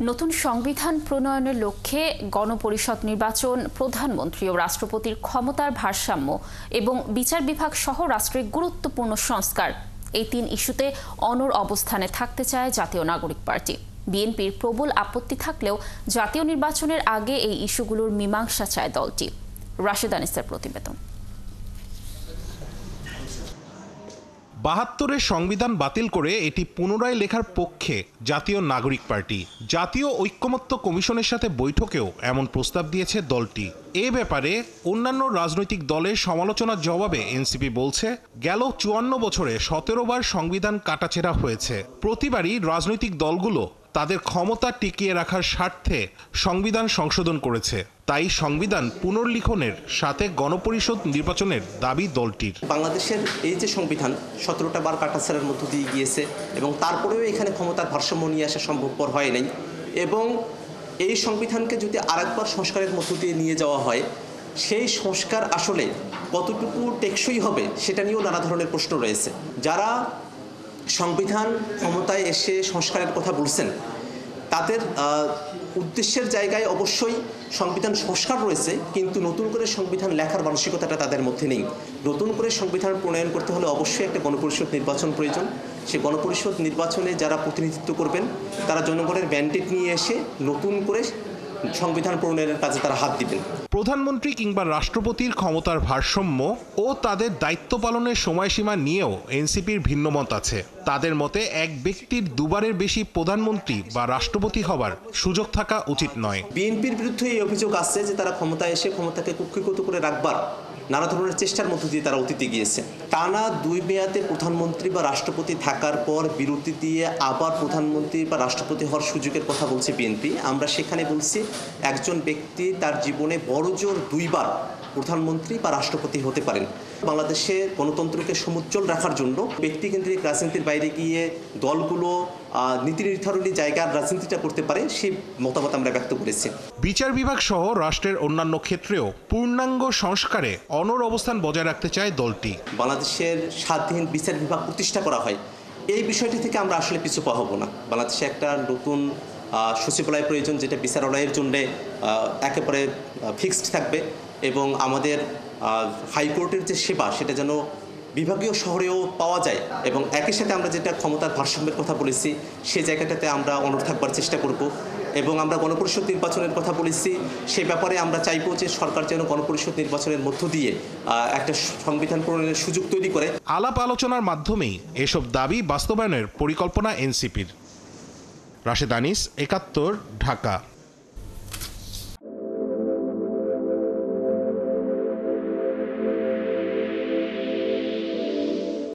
নতুন সংবিধান প্রণয়নের লক্ষ্যে গণপরিষদ নির্বাচন, প্রধানমন্ত্রী ও রাষ্ট্রপতির ক্ষমতার ভারসাম্য এবং বিচার বিভাগ সহ রাষ্ট্রের গুরুত্বপূর্ণ সংস্কার, এই তিন ইস্যুতে অনড় অবস্থানে থাকতে চায় জাতীয় নাগরিক পার্টি। বিএনপির প্রবল আপত্তি থাকলেও জাতীয় নির্বাচনের আগে এই ইস্যুগুলোর মীমাংসা চায় দলটি। রাশেদ আনিসের প্রতিবেদন। ৭২-এর সংবিধান বাতিল করে এটি পুনরায় লেখার পক্ষে জাতীয় নাগরিক পার্টি। জাতীয় ঐক্যমত্য কমিশনের সাথে বৈঠকেও এমন প্রস্তাব দিয়েছে দলটি। এ ব্যাপারে অন্যান্য রাজনৈতিক দলের সমালোচনার জবাবে এনসিপি বলছে, গেল ৫৪ বছরে ১৭ বার সংবিধান কাটাছেঁড়া হয়েছে। প্রতিবারই রাজনৈতিক দলগুলো তাদের ক্ষমতা টিকিয়ে রাখার স্বার্থে সংবিধান সংশোধন করেছে। তাই সংবিধান পুনর্লিখনের সাথে গণপরিষদ নির্বাচনের দাবি দলটির। বাংলাদেশের এই যে সংবিধান ১৭টা বার কাটাছেঁড়ার মধ্য দিয়ে গিয়েছে এবং তারপরেও এখানে ক্ষমতার ভারসাম্য নিয়ে আসা সম্ভবপর হয় নাই, এবং এই সংবিধানকে যদি আরেকবার সংস্কারের মধ্য দিয়ে নিয়ে যাওয়া হয়, সেই সংস্কার আসলে কতটুকু টেকসই হবে সেটা নিয়েও নানা ধরনের প্রশ্ন রয়েছে। যারা সংবিধান ক্ষমতায় এসে সংস্কারের কথা বলছেন, তাদের উদ্দেশ্যের জায়গায় অবশ্যই সংবিধান সংস্কার রয়েছে, কিন্তু নতুন করে সংবিধান লেখার মানসিকতাটা তাদের মধ্যে নেই। নতুন করে সংবিধান প্রণয়ন করতে হলে অবশ্যই একটা গণপরিষদ নির্বাচন প্রয়োজন। সেই গণপরিষদ নির্বাচনে যারা প্রতিনিধিত্ব করবেন, তারা জনগণের ম্যান্ডেট নিয়ে এসে নতুন করে সংবিধান প্রণয়নের কাজে তারা হাত দিবেন। প্রধানমন্ত্রী কিংবা রাষ্ট্রপতির ক্ষমতার ভারসাম্য ও তাদের দায়িত্ব পালনের সময়সীমা নিয়েও এনসিপির ভিন্নমত আছে। তাদের মতে এক ব্যক্তির দুবারের বেশি প্রধানমন্ত্রী বা রাষ্ট্রপতি হবার সুযোগ থাকা উচিত নয়। বিএনপির বিরুদ্ধে এই অভিযোগ আসছে যে তারা ক্ষমতায় এসে ক্ষমতাকে কুক্ষিগত করে রাখবার নানা ধরনের চেষ্টার মধ্য দিয়ে তারা অতীতে গিয়েছে। টানা ২ মেয়াদে প্রধানমন্ত্রী বা রাষ্ট্রপতি থাকার পর বিরতি দিয়ে আবার প্রধানমন্ত্রী বা রাষ্ট্রপতি হওয়ার সুযোগের কথা বলছে বিএনপি। আমরা সেখানে বলছি, একজন ব্যক্তি তার জীবনে বড়জোর ২ বার প্রধানমন্ত্রী বা রাষ্ট্রপতি হতে পারেন। বাংলাদেশে গণতন্ত্রকে সমুজ্জ্বল রাখার জন্য ব্যক্তিকেন্দ্রিক রাজনীতির বাইরে গিয়ে দলগুলো নীতি নির্ধারণী জায়গার রাজনীতিটা করতে পারে, সেই মতামত আমরা ব্যক্ত করেছি। বিচার বিভাগ সহ রাষ্ট্রের অন্যান্য ক্ষেত্রেও পূর্ণাঙ্গ সংস্কারে অনড় অবস্থান বজায় রাখতে চায় দলটি। বাংলাদেশের স্বাধীন বিচার বিভাগ প্রতিষ্ঠা করা হয়, এই বিষয়টি থেকে আমরা আসলে পিছু পা হব না। বাংলাদেশে একটা নতুন সচিবালয় প্রয়োজন, যেটা বিচারালয়ের জন্য একেবারে ফিক্সড থাকবে, এবং আমাদের হাইকোর্টের যে সেবা সেটা যেন বিভাগীয় শহরেও পাওয়া যায়, এবং একই সাথে আমরা যেটা ক্ষমতার ভারসাম্যের কথা বলেছি সেই জায়গাটাতে আমরা অনড় থাকবার চেষ্টা করব। এবং আমরা গণপরিষদ নির্বাচনের কথা বলেছি, সেই ব্যাপারে আমরা চাইবো যে সরকার যেন গণপরিষদ নির্বাচনের মধ্য দিয়ে একটা সংবিধান প্রণয়নের সুযোগ তৈরি করে। আলাপ আলোচনার মাধ্যমেই এসব দাবি বাস্তবায়নের পরিকল্পনা এনসিপির। রাশেদ আনিস, ৭১, ঢাকা।